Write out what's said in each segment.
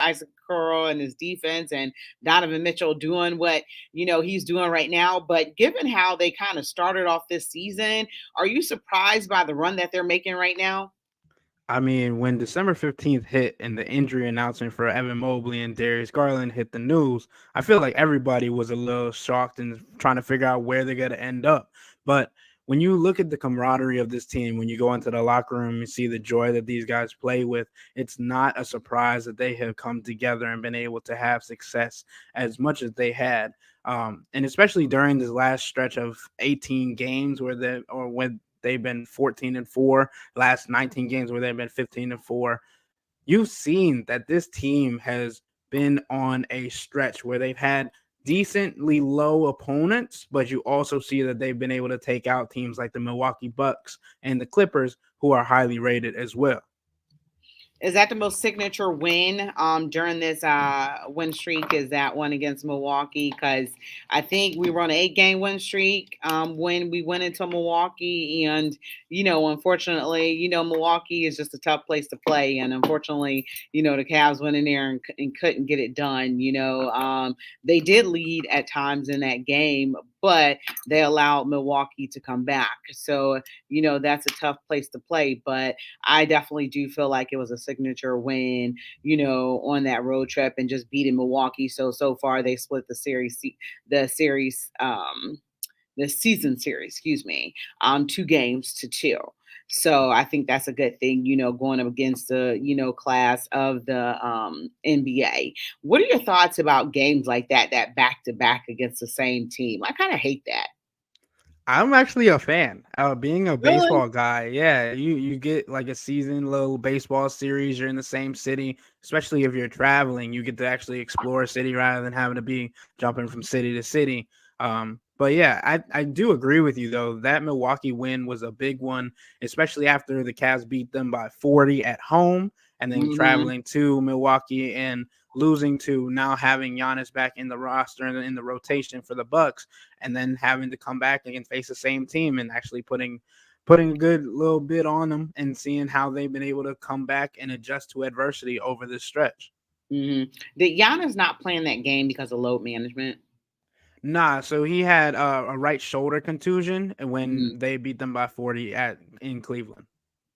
Isaac Curl and his defense and Donovan Mitchell doing what he's doing right now. But given how they kind of started off this season, are you surprised by the run that they're making right now? I mean, when December 15th hit and the injury announcement for Evan Mobley and Darius Garland hit the news, I feel like everybody was a little shocked and trying to figure out where they're going to end up. But when you look at the camaraderie of this team, when you go into the locker room and see the joy that these guys play with, it's not a surprise that they have come together and been able to have success as much as they had. And especially during this last stretch of 18 games when they've been 14-4, last 19 games where they've been 15-4. You've seen that this team has been on a stretch where they've had decently low opponents, but you also see that they've been able to take out teams like the Milwaukee Bucks and the Clippers, who are highly rated as well. Is that the most signature win during this win streak? Is that one against Milwaukee? Because I think we were on an 8 game win streak when we went into Milwaukee, and unfortunately, Milwaukee is just a tough place to play, and unfortunately, the Cavs went in there and couldn't get it done. They did lead at times in that game, but they allowed Milwaukee to come back. So that's a tough place to play, but I definitely do feel like it was a signature win, on that road trip and just beating Milwaukee. So far they split the series, the season series, excuse me, 2 games to 2. So I think that's a good thing, going up against the, class of the NBA. What are your thoughts about games like that back to back against the same team? I kind of hate that. I'm actually a fan. Being a Really? baseball guy, yeah, you get like a season little baseball series. You're in the same city, especially if you're traveling. You get to actually explore a city rather than having to be jumping from city to city. But yeah, I do agree with you though. That Milwaukee win was a big one, especially after the Cavs beat them by 40 at home, and then Hmm. traveling to Milwaukee and losing to now having Giannis back in the roster and in the rotation for the Bucks, and then having to come back and face the same team and actually putting a good little bit on them and seeing how they've been able to come back and adjust to adversity over this stretch. Hmm. Did Giannis not playing that game because of load management? Nah, so he had a right shoulder contusion when they beat them by 40 at in Cleveland.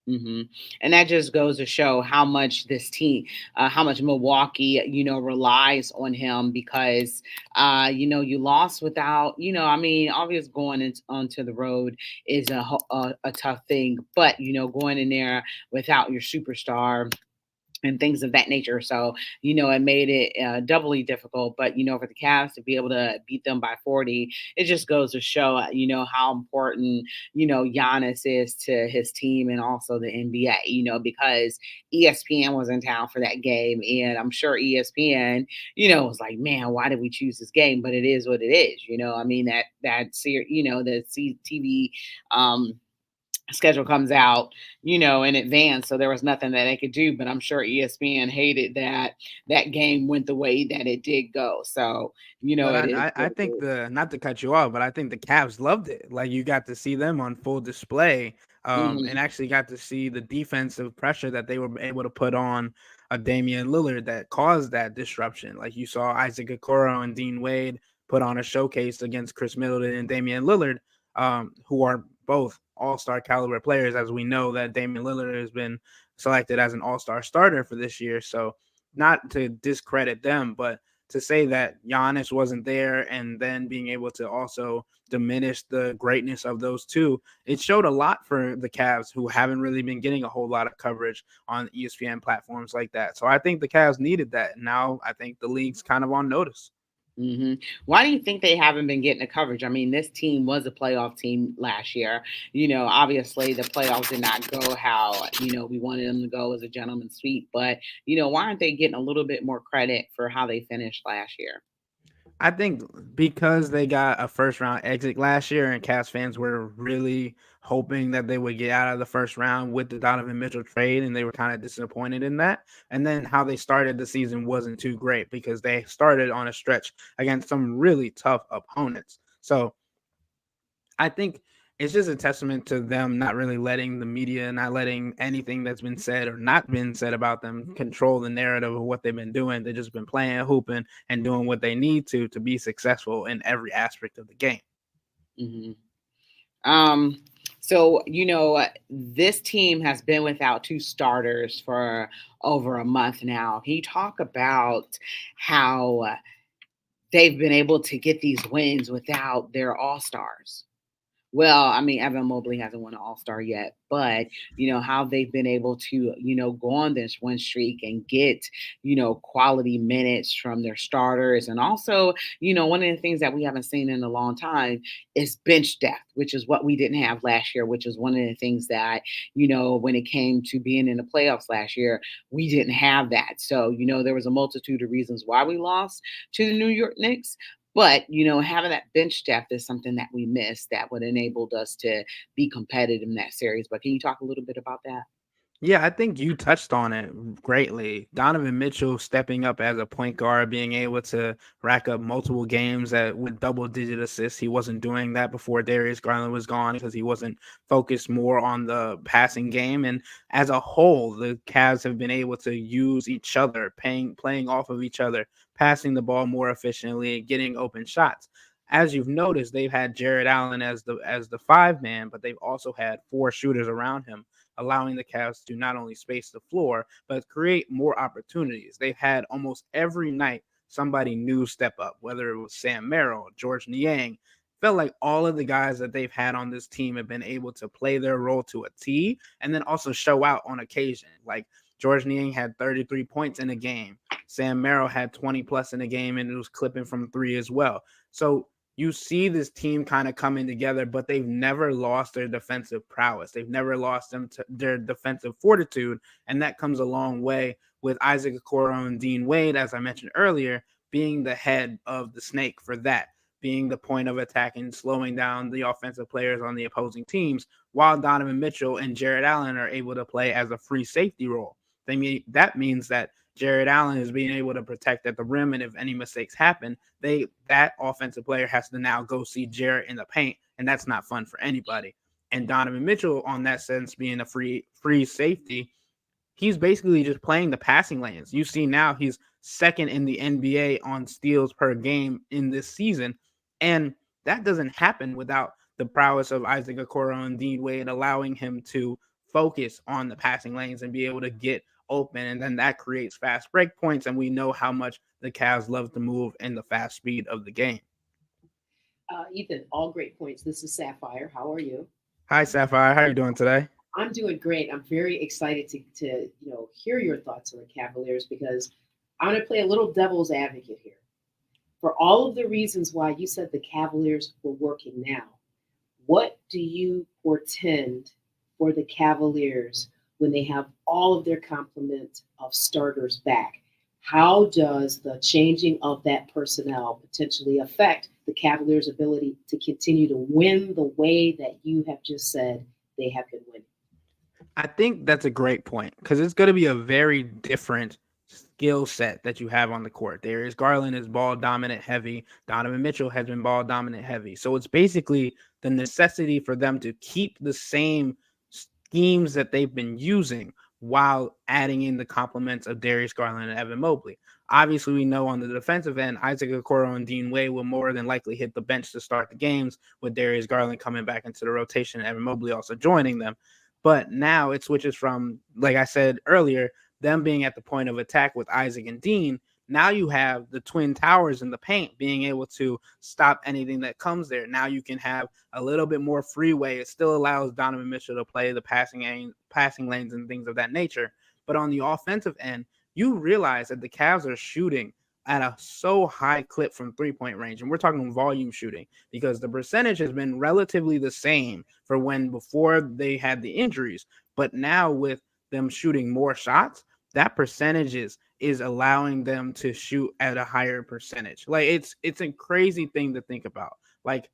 Hmm. And that just goes to show how much this team, how much Milwaukee, relies on him because, you lost without, I mean, obviously going onto the road is a tough thing, but, going in there without your superstar and things of that nature. So, it made it doubly difficult. But, for the Cavs to be able to beat them by 40, it just goes to show, how important, Giannis is to his team and also the NBA, because ESPN was in town for that game. And I'm sure ESPN, was like, man, why did we choose this game? But it is what it is. I mean, the TV schedule comes out, in advance. So there was nothing that they could do. But I'm sure ESPN hated that game went the way that it did go. So, But it is I what it think is. the not to cut you off, but I think the Cavs loved it. Like you got to see them on full display, and Mhm. actually got to see the defensive pressure that they were able to put on a Damian Lillard that caused that disruption. Like you saw Isaac Okoro and Dean Wade put on a showcase against Chris Middleton and Damian Lillard, who are both all-star caliber players, as we know that Damian Lillard has been selected as an all-star starter for this year. So not to discredit them, but to say that Giannis wasn't there and then being able to also diminish the greatness of those two, it showed a lot for the Cavs who haven't really been getting a whole lot of coverage on ESPN platforms like that. So I think the Cavs needed that. Now I think the league's kind of on notice. Hmm. Why do you think they haven't been getting the coverage? I mean, this team was a playoff team last year. Obviously the playoffs did not go how, we wanted them to go as a gentleman's sweep. But, why aren't they getting a little bit more credit for how they finished last year? I think because they got a first round exit last year and Cavs fans were really hoping that they would get out of the first round with the Donovan Mitchell trade, and they were kind of disappointed in that. And then how they started the season wasn't too great because they started on a stretch against some really tough opponents. So I think It's just a testament to them not really letting the media, not letting anything that's been said or not been said about them control the narrative of what they've been doing. They've just been playing, hooping, and doing what they need to be successful in every aspect of the game. Hmm. Um, so this team has been without two starters for over a month now. Can you talk about how they've been able to get these wins without their all stars? Well, I mean, Evan Mobley hasn't won an All Star yet, but how they've been able to go on this win streak and get quality minutes from their starters, and also one of the things that we haven't seen in a long time is bench depth, which is what we didn't have last year, which is one of the things that when it came to being in the playoffs last year, we didn't have that. So there was a multitude of reasons why we lost to the New York Knicks. But having that bench depth is something that we missed that would enabled us to be competitive in that series. But can you talk a little bit about that? Yeah, I think you touched on it greatly. Donovan Mitchell stepping up as a point guard, being able to rack up multiple games with double digit assists. He wasn't doing that before Darius Garland was gone because he wasn't focused more on the passing game. And as a whole, the Cavs have been able to use each other, playing off of each other, passing the ball more efficiently, getting open shots. As you've noticed, they've had Jared Allen as the five man, but they've also had four shooters around him, allowing the Cavs to not only space the floor, but create more opportunities. They've had almost every night somebody new step up, whether it was Sam Merrill, George Niang. Felt like all of the guys that they've had on this team have been able to play their role to a T and then also show out on occasion. Like George Niang had 33 points in a game. Sam Merrill had 20 plus in a game and it was clipping from three as well. So you see this team kind of coming together, but they've never lost their defensive prowess. They've never lost their defensive fortitude, and that comes a long way with Isaac Okoro and Dean Wade, as I mentioned earlier, being the head of the snake for that, being the point of attack and slowing down the offensive players on the opposing teams, while Donovan Mitchell and Jared Allen are able to play as a free safety role. That means that Jared Allen is being able to protect at the rim, and if any mistakes happen, that offensive player has to now go see Jared in the paint, and that's not fun for anybody. And Donovan Mitchell, on that sense, being a free safety, he's basically just playing the passing lanes. You see now he's second in the NBA on steals per game in this season, and that doesn't happen without the prowess of Isaac Okoro and Dean Wade allowing him to focus on the passing lanes and be able to get open, and then that creates fast break points. And we know how much the Cavs love to move in the fast speed of the game. Ethan, all great points. This is Sapphire. How are you? Hi, Sapphire. How are you doing today? I'm doing great. I'm very excited to hear your thoughts on the Cavaliers because I'm going to play a little devil's advocate here. For all of the reasons why you said the Cavaliers were working now, what do you portend for the Cavaliers when they have all of their complement of starters back? How does the changing of that personnel potentially affect the Cavaliers' ability to continue to win the way that you have just said they have been winning? I think that's a great point because it's going to be a very different skill set that you have on the court. Darius Garland is ball dominant heavy. Donovan Mitchell has been ball dominant heavy. So it's basically the necessity for them to keep the same schemes that they've been using while adding in the complements of Darius Garland and Evan Mobley. Obviously, we know on the defensive end, Isaac Okoro and Dean Wade will more than likely hit the bench to start the games, with Darius Garland coming back into the rotation and Evan Mobley also joining them. But now it switches from, like I said earlier, them being at the point of attack with Isaac and Dean. Now you have the twin towers in the paint being able to stop anything that comes there. Now you can have a little bit more freeway. It still allows Donovan Mitchell to play the passing lanes and things of that nature. But on the offensive end, you realize that the Cavs are shooting at a so high clip from 3-point range. And we're talking volume shooting because the percentage has been relatively the same for when before they had the injuries. But now with them shooting more shots, that percentage is allowing them to shoot at a higher percentage. Like it's a crazy thing to think about. Like,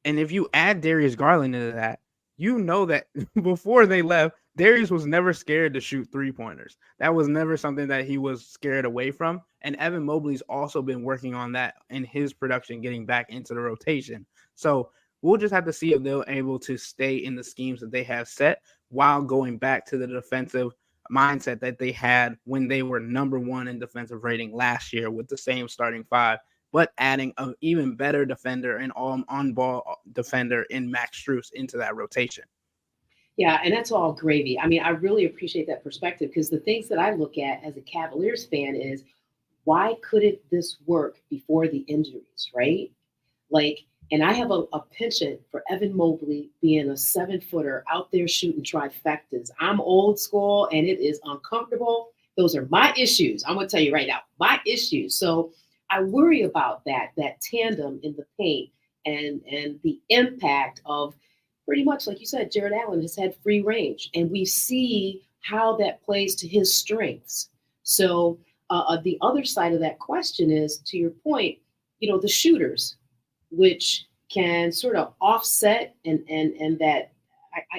and if you add Darius Garland into that, you know that before they left, Darius was never scared to shoot 3-pointers. That was never something that he was scared away from. And Evan Mobley's also been working on that in his production, getting back into the rotation. So we'll just have to see if they're able to stay in the schemes that they have set while going back to the defensive mindset that they had when they were number one in defensive rating last year with the same starting five, but adding an even better defender and on-ball defender in Max Strus into that rotation. Yeah, and that's all gravy. I mean, I really appreciate that perspective because the things that I look at as a Cavaliers fan is why couldn't this work before the injuries, right? Like, and I have a penchant for Evan Mobley being a 7-footer out there shooting trifectas. I'm old school and it is uncomfortable. Those are my issues. I'm gonna tell you right now, my issues. So I worry about that tandem in the paint and the impact of pretty much like you said, Jared Allen has had free range, and we see how that plays to his strengths. So the other side of that question is, to your point, the shooters, which can sort of offset and that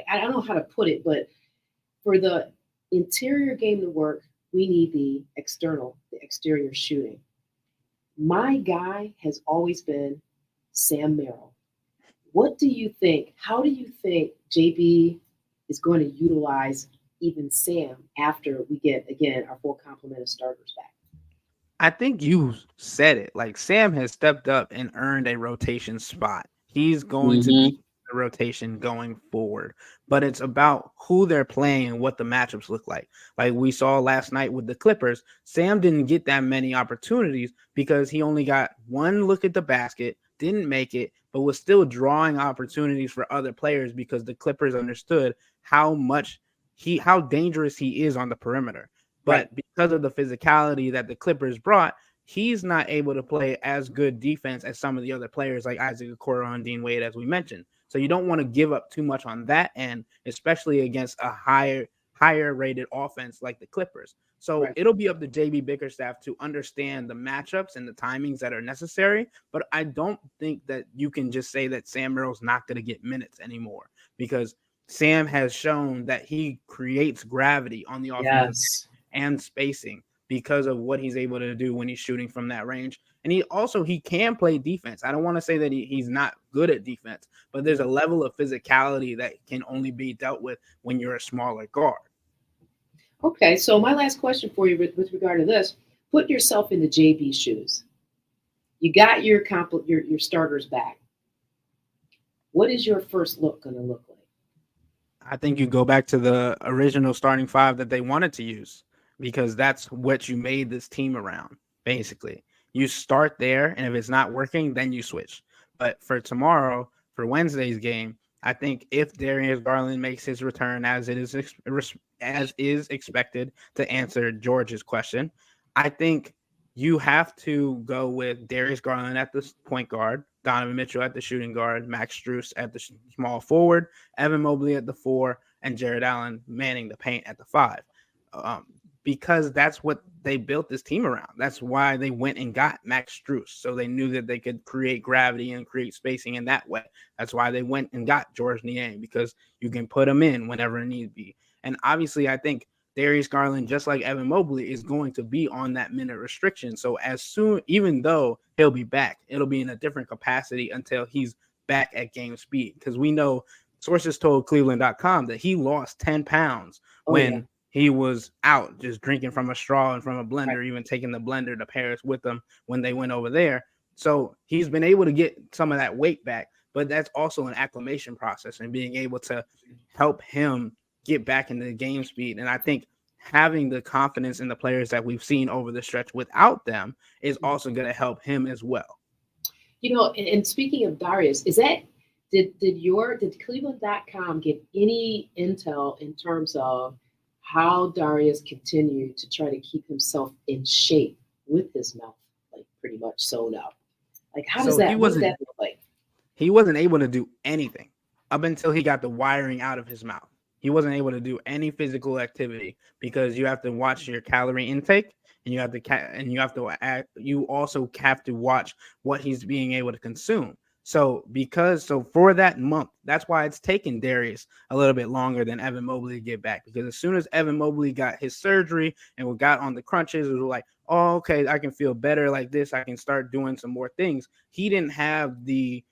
I don't know how to put it, but for the interior game to work, we need the exterior shooting. My guy has always been Sam Merrill. What do you think? How do you think JB is going to utilize even Sam after we get, again, our full complement of starters back? I think you said it. Like Sam has stepped up and earned a rotation spot. He's going to be Mm-hmm. the rotation going forward. But it's about who they're playing and what the matchups look like. Like we saw last night with the Clippers, Sam didn't get that many opportunities because he only got one look at the basket, didn't make it, but was still drawing opportunities for other players because the Clippers understood how dangerous he is on the perimeter. Right. But because of the physicality that the Clippers brought, he's not able to play as good defense as some of the other players like Isaac Okoro and Dean Wade, as we mentioned. So you don't want to give up too much on that end, especially against a higher rated offense like the Clippers. So Right. it'll be up to JB Bickerstaff to understand the matchups and the timings that are necessary. But I don't think that you can just say that Sam Merrill's not going to get minutes anymore because Sam has shown that he creates gravity on the offensive Yes. and spacing because of what he's able to do when he's shooting from that range. And he can play defense. I don't want to say that he's not good at defense, but there's a level of physicality that can only be dealt with when you're a smaller guard. Okay, so my last question for you with regard to this, put yourself in the JB shoes. You got your starters back. What is your first look going to look like? I think you go back to the original starting five that they wanted to use because that's what you made this team around, basically. You start there, and if it's not working, then you switch. But for tomorrow, for Wednesday's game, I think if Darius Garland makes his return as is expected to answer George's question, I think you have to go with Darius Garland at the point guard, Donovan Mitchell at the shooting guard, Max Strus at the small forward, Evan Mobley at the 4, and Jared Allen manning the paint at the 5. Um, because that's what they built this team around. That's why they went and got Max Strus. So they knew that they could create gravity and create spacing in that way. That's why they went and got George Niang, because you can put him in whenever it need be. And obviously, I think Darius Garland, just like Evan Mobley, is going to be on that minute restriction. So as soon, even though he'll be back, it'll be in a different capacity until he's back at game speed. Because we know sources told Cleveland.com that he lost 10 pounds when he was out just drinking from a straw and from a blender, Right. even taking the blender to Paris with them when they went over there. So he's been able to get some of that weight back, but that's also an acclimation process and being able to help him get back into the game speed. And I think having the confidence in the players that we've seen over the stretch without them is also going to help him as well. And speaking of Darius, is that did Cleveland.com get any intel in terms of how Darius continued to try to keep himself in shape with his mouth like pretty much sewn up? Like how does So that what does that look like? he wasn't able to do anything up until he got the wiring out of his mouth. He wasn't able to do any physical activity because you have to watch your calorie intake, and you also have to watch what he's being able to consume. So for that month, that's why it's taken Darius a little bit longer than Evan Mobley to get back, because as soon as Evan Mobley got his surgery and we got on the crunches, it was like, oh, okay, I can feel better like this. I can start doing some more things. He didn't have the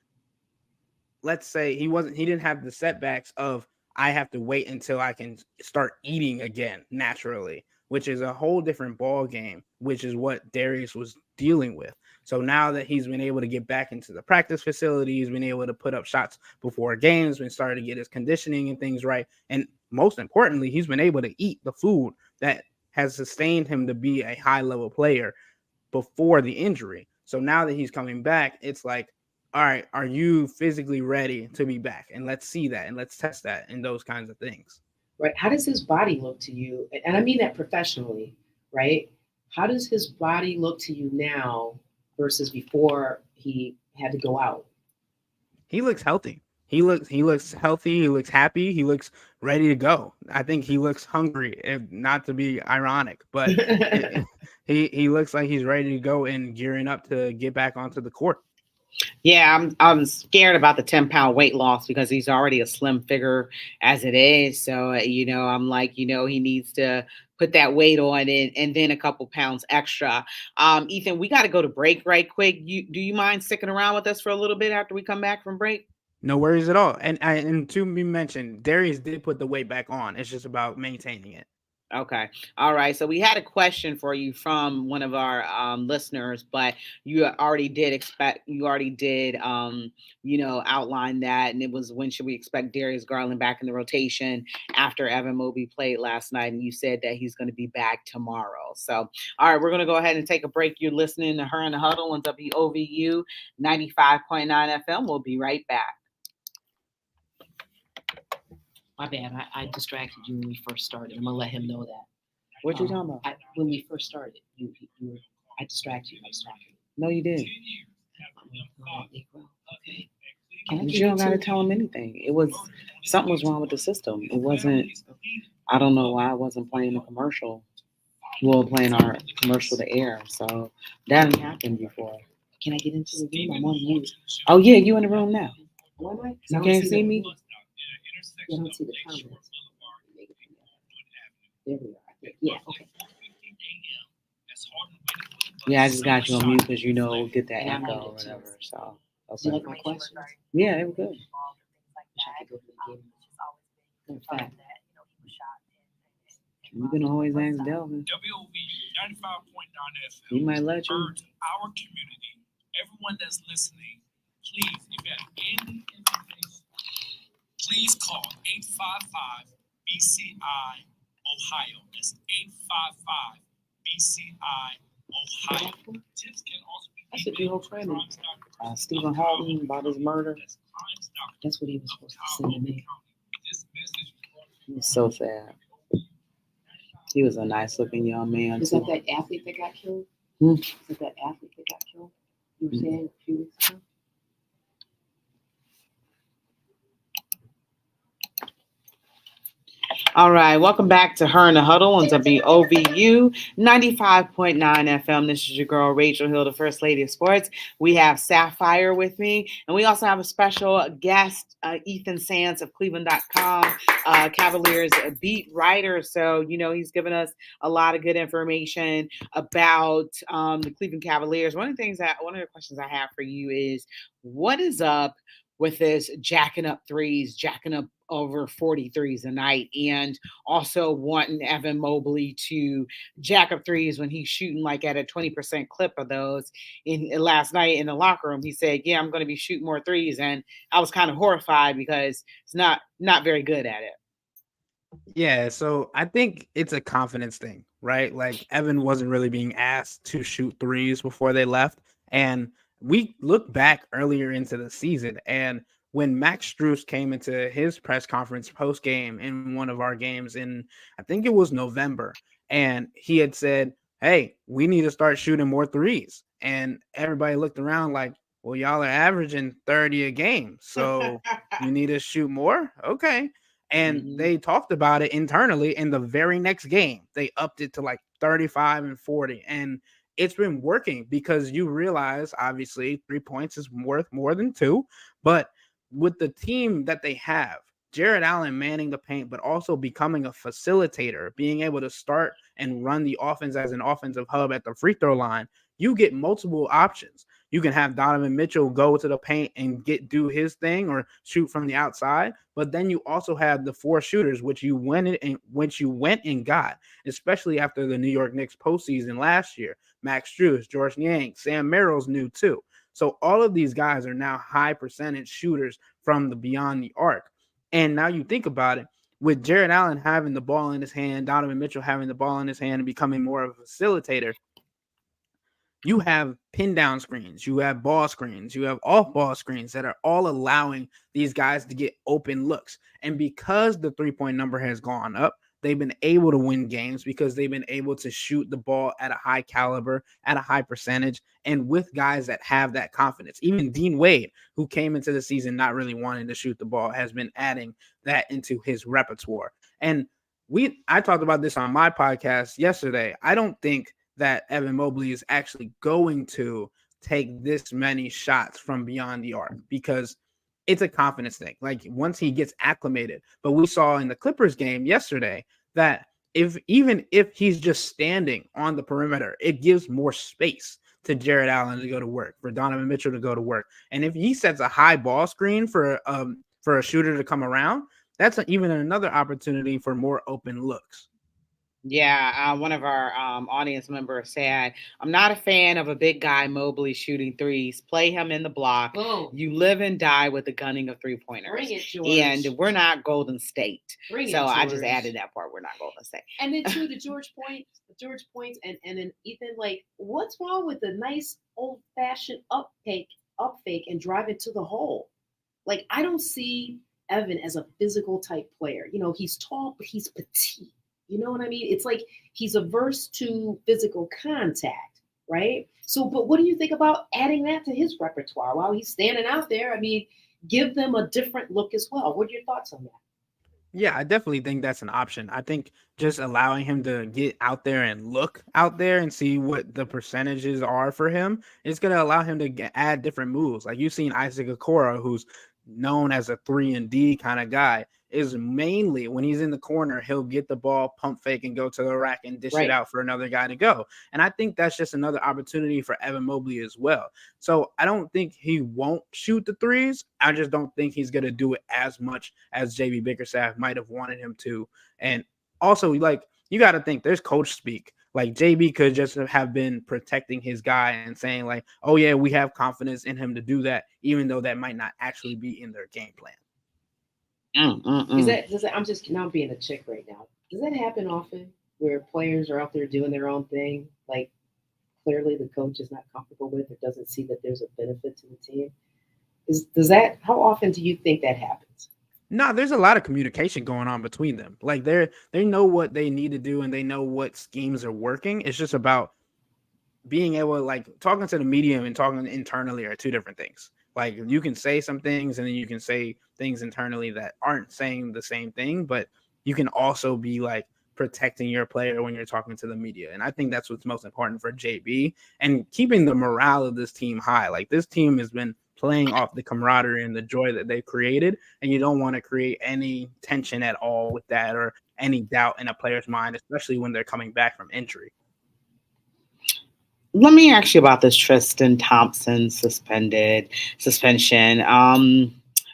let's say he didn't have the setbacks of I have to wait until I can start eating again naturally, which is a whole different ball game, which is what Darius was dealing with. So now that he's been able to get back into the practice facility, he's been able to put up shots before games, been started to get his conditioning and things right. And most importantly, he's been able to eat the food that has sustained him to be a high level player before the injury. So now that he's coming back, it's like, all right, are you physically ready to be back? And let's see that and let's test that and those kinds of things. Right? How does his body look to you? And I mean that professionally, right? How does his body look to you now versus before he had to go out? He looks healthy. He looks healthy. He looks happy. He looks ready to go. I think he looks hungry, if not to be ironic, but he looks like he's ready to go and gearing up to get back onto the court. Yeah, I'm scared about the 10-pound weight loss because he's already a slim figure as it is. So I'm like, he needs to put that weight on and then a couple pounds extra. Ethan, we got to go to break right quick. Do you mind sticking around with us for a little bit after we come back from break? No worries at all. And to be mentioned, Darius did put the weight back on. It's just about maintaining it. Okay. All right. So we had a question for you from one of our listeners, but you already did, outline that. And it was, when should we expect Darius Garland back in the rotation after Evan Mobley played last night? And you said that he's going to be back tomorrow. So, all right, we're going to go ahead and take a break. You're listening to Her in the Huddle on WOVU 95.9 FM. We'll be right back. My bad. I distracted you when we first started. I'm gonna let him know that. What you talking about? When we first started, you were. I distracted you. I was talking. No, you didn't. Okay. But you don't got to tell him anything. Something was wrong with the system. It wasn't. I don't know why I wasn't playing the commercial. We were playing our commercial to air, so that didn't happen before. Can I get into the room? I'm on mute. Oh yeah, you in the room now. Why am I? You can't see me. I don't see the comments. There we are. Yeah. Okay. Yeah, I just got you on mute because we'll get that And I echo muted or too. whatever. So Do you like my questions? yeah, it was good. Wish I could go for the game. In fact, You can always ask Delvin. WOVU 95.9 FM. He might let you. Urge our community, everyone that's listening, please, if you have any information, please call 855 BCI Ohio. That's 855 BCI Ohio. Tips can also be I should do whole training. Stephen Halton about his murder. That's what he was supposed to send to me. He's so sad. He was a nice looking young man. Is too. that athlete that got killed? Hmm. Is that athlete that got killed? You were saying a few weeks ago? All right, welcome back to Her in the Huddle on WOVU 95.9 FM. This is your girl, Rachel Hill, the First Lady of Sports. We have Sapphire with me, and we also have a special guest, Ethan Sands of Cleveland.com, Cavaliers beat writer. So, he's given us a lot of good information about the Cleveland Cavaliers. One of the questions I have for you is, what is up with this jacking up threes, jacking up over 43s a night, and also wanting Evan Mobley to jack up threes when he's shooting like at a 20% clip of those? Last night in the locker room, he said, yeah, I'm going to be shooting more threes. And I was kind of horrified because it's not very good at it. Yeah, so I think it's a confidence thing, right? Like Evan wasn't really being asked to shoot threes before they left. And we look back earlier into the season, and when Max Strus came into his press conference post game in one of our games in, I think it was November, and he had said, hey, we need to start shooting more threes. And everybody looked around like, well, y'all are averaging 30 a game, so you need to shoot more? Okay. And they talked about it internally. In the very next game, they upped it to like 35 and 40. And it's been working because you realize, obviously, 3 points is worth more than 2. But with the team that they have, Jared Allen manning the paint, but also becoming a facilitator, being able to start and run the offense as an offensive hub at the free throw line, you get multiple options. You can have Donovan Mitchell go to the paint and do his thing or shoot from the outside, but then you also have the four shooters, which you went and got, especially after the New York Knicks postseason last year. Max Strus, George Niang, Sam Merrill's new too. So all of these guys are now high percentage shooters from the beyond the arc. And now you think about it, with Jared Allen having the ball in his hand, Donovan Mitchell having the ball in his hand and becoming more of a facilitator, you have pin down screens, you have ball screens, you have off ball screens that are all allowing these guys to get open looks. And because the 3-point number has gone up, they've been able to win games because they've been able to shoot the ball at a high caliber, at a high percentage, and with guys that have that confidence. Even Dean Wade, who came into the season not really wanting to shoot the ball, has been adding that into his repertoire. And I talked about this on my podcast yesterday. I don't think that Evan Mobley is actually going to take this many shots from beyond the arc because it's a confidence thing. Like once he gets acclimated, but we saw in the Clippers game yesterday that even if he's just standing on the perimeter, it gives more space to Jared Allen to go to work, for Donovan Mitchell to go to work. And if he sets a high ball screen for a shooter to come around, that's even another opportunity for more open looks. Yeah, one of our audience members said, I'm not a fan of a big guy Mobley shooting threes. Play him in the block. Boom. You live and die with the gunning of three pointers. Bring it, George. And we're not Golden State. Bring so it, I just George. added that part. We're not Golden State. And then too, the George points, and then Ethan, like, what's wrong with the nice old fashioned up fake, and drive it to the hole? Like, I don't see Evan as a physical type player. You know, he's tall, but he's petite. You know what I mean? It's like he's averse to physical contact, right? So, but what do you think about adding that to his repertoire while he's standing out there? I mean, give them a different look as well. What are your thoughts on that? Yeah, I definitely think that's an option. I think just allowing him to get out there and look out there and see what the percentages are for him, it's going to allow him to add different moves. Like you've seen Isaac Okoro, who's known as a 3-and-D kind of guy, is mainly when he's in the corner, he'll get the ball, pump fake, and go to the rack and dish it out for another guy to go. And I think that's just another opportunity for Evan Mobley as well. So I don't think he won't shoot the threes. I just don't think he's going to do it as much as JB Bickerstaff might have wanted him to. And also, like, you got to think there's coach speak. Like JB could just have been protecting his guy and saying like, oh yeah, we have confidence in him to do that, even though that might not actually be in their game plan. Does that, I'm just now being a chick right now. Does that happen often where players are out there doing their own thing? Like clearly the coach is not comfortable with or doesn't see that there's a benefit to the team. How often do you think that happens? No, there's a lot of communication going on between them. Like they know what they need to do and they know what schemes are working. It's just about being able to, like, talking to the media and talking internally are two different things. Like you can say some things and then you can say things internally that aren't saying the same thing, but you can also be like protecting your player when you're talking to the media. And I think that's what's most important for JB and keeping the morale of this team high. Like this team has been playing off the camaraderie and the joy that they've created, and you don't want to create any tension at all with that or any doubt in a player's mind, especially when they're coming back from injury. Let me ask you about this Tristan Thompson suspension.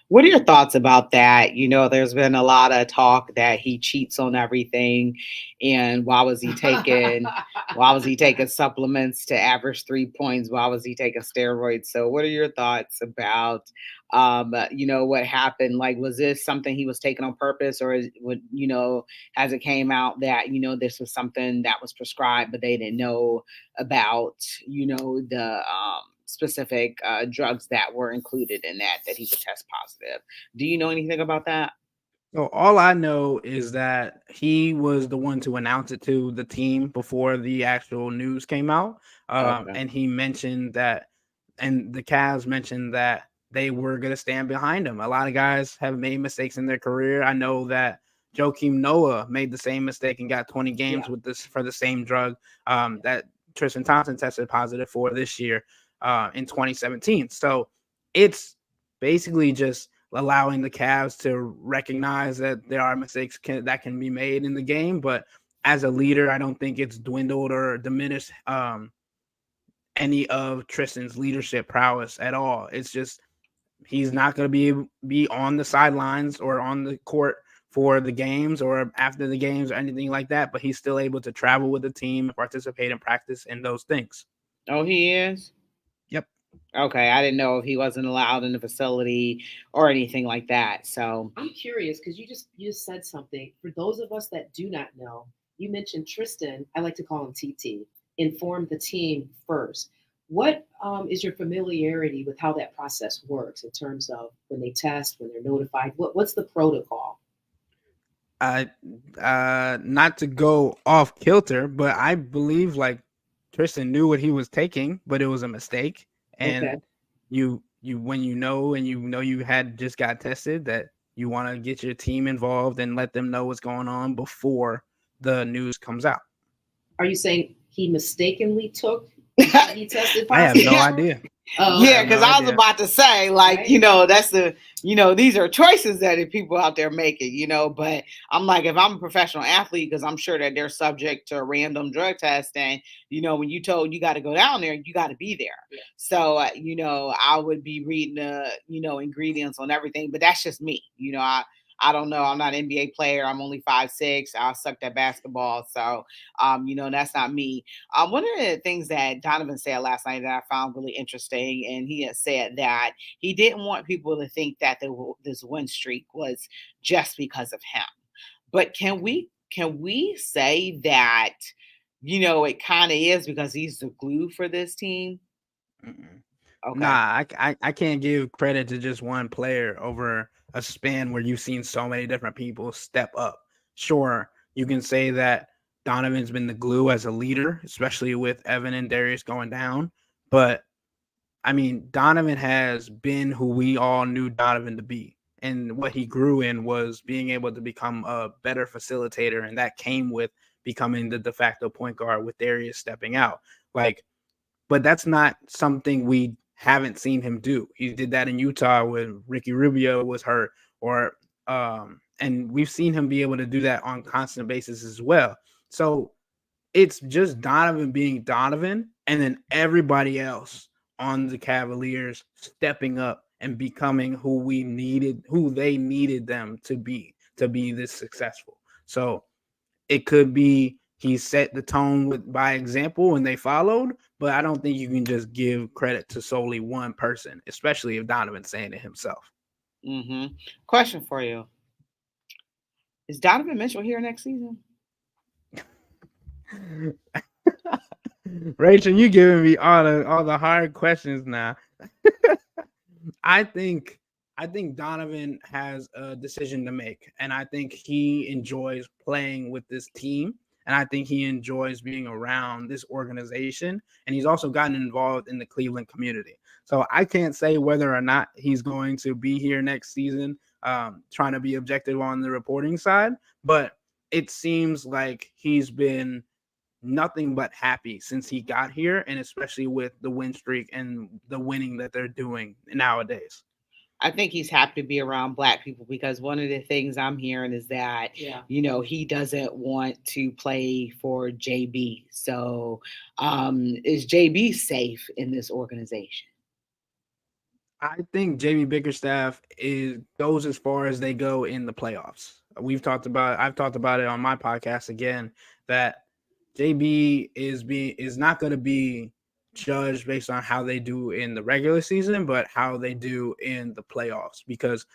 What are your thoughts about that? You know, there's been a lot of talk that he cheats on everything, and why was he taking supplements to average 3 points? Why was he taking steroids? So, what are your thoughts about what happened? Like, was this something he was taking on purpose, or has it came out that this was something that was prescribed, but they didn't know about the specific drugs that were included in that he would test positive? Do you know anything about that? So all I know is that he was the one to announce it to the team before the actual news came out. And he mentioned that, and the Cavs mentioned that they were going to stand behind him. A lot of guys have made mistakes in their career. I know that Joakim Noah made the same mistake and got 20 games with this for the same drug that Tristan Thompson tested positive for this year in 2017. So it's basically just allowing the Cavs to recognize that there are mistakes that can be made in the game. But as a leader, I don't think it's dwindled or diminished any of Tristan's leadership prowess at all. It's just he's not going to be on the sidelines or on the court for the games or after the games or anything like that, but he's still able to travel with the team, participate in practice and those things. Oh, he is? Yep. Okay, I didn't know if he wasn't allowed in the facility or anything like that. So I'm curious because you just said something. For those of us that do not know, you mentioned Tristan. I like to call him TT. Informed the team first. What is your familiarity with how that process works in terms of when they test, when they're notified? What's the protocol? Not to go off kilter, but I believe like Tristan knew what he was taking, but it was a mistake. And Okay. you when you know you had just got tested, that you want to get your team involved and let them know what's going on before the news comes out. Are you saying he mistakenly took? He tested I have no positive? idea. Oh, yeah, have because no I was idea. about to say, like, Right. that's these are choices that the people out there making, but I'm like, if I'm a professional athlete, because I'm sure that they're subject to random drug tests, and, when you told you got to go down there, you got to be there. Yeah. So, I would be reading the, ingredients on everything, but that's just me. I don't know. I'm not an NBA player. I'm only 5'6". I sucked at basketball. So, that's not me. One of the things that Donovan said last night that I found really interesting, and he had said that he didn't want people to think that this win streak was just because of him. But can we say that it kind of is because he's the glue for this team? Mm-mm. Okay. Nah, I can't give credit to just one player over a span where you've seen so many different people step up. Sure, you can say that Donovan's been the glue as a leader, especially with Evan and Darius going down. But I mean, Donovan has been who we all knew Donovan to be. And what he grew in was being able to become a better facilitator. And that came with becoming the de facto point guard with Darius stepping out. Like, but that's not something we haven't seen him do. He did that in Utah when Ricky Rubio was hurt, or and we've seen him be able to do that on constant basis as well. So it's just Donovan being Donovan, and then everybody else on the Cavaliers stepping up and becoming who they needed them to be this successful. So it could be he set the tone by example and they followed, but I don't think you can just give credit to solely one person, especially if Donovan's saying it himself. Question for you: is Donovan Mitchell here next season? Rachel, you giving me all the hard questions now. I think I think Donovan has a decision to make, and I think he enjoys playing with this team, and I think he enjoys being around this organization, and he's also gotten involved in the Cleveland community. So I can't say whether or not he's going to be here next season, trying to be objective on the reporting side, but it seems like he's been nothing but happy since he got here, and especially with the win streak and the winning that they're doing nowadays. I think he's happy to be around black people because one of the things I'm hearing is that, Yeah. he doesn't want to play for JB. So, is JB safe in this organization? I think JB Bickerstaff is goes as far as they go in the playoffs. I've talked about it on my podcast again, that JB is not going to be judged based on how they do in the regular season, but how they do in the playoffs. Because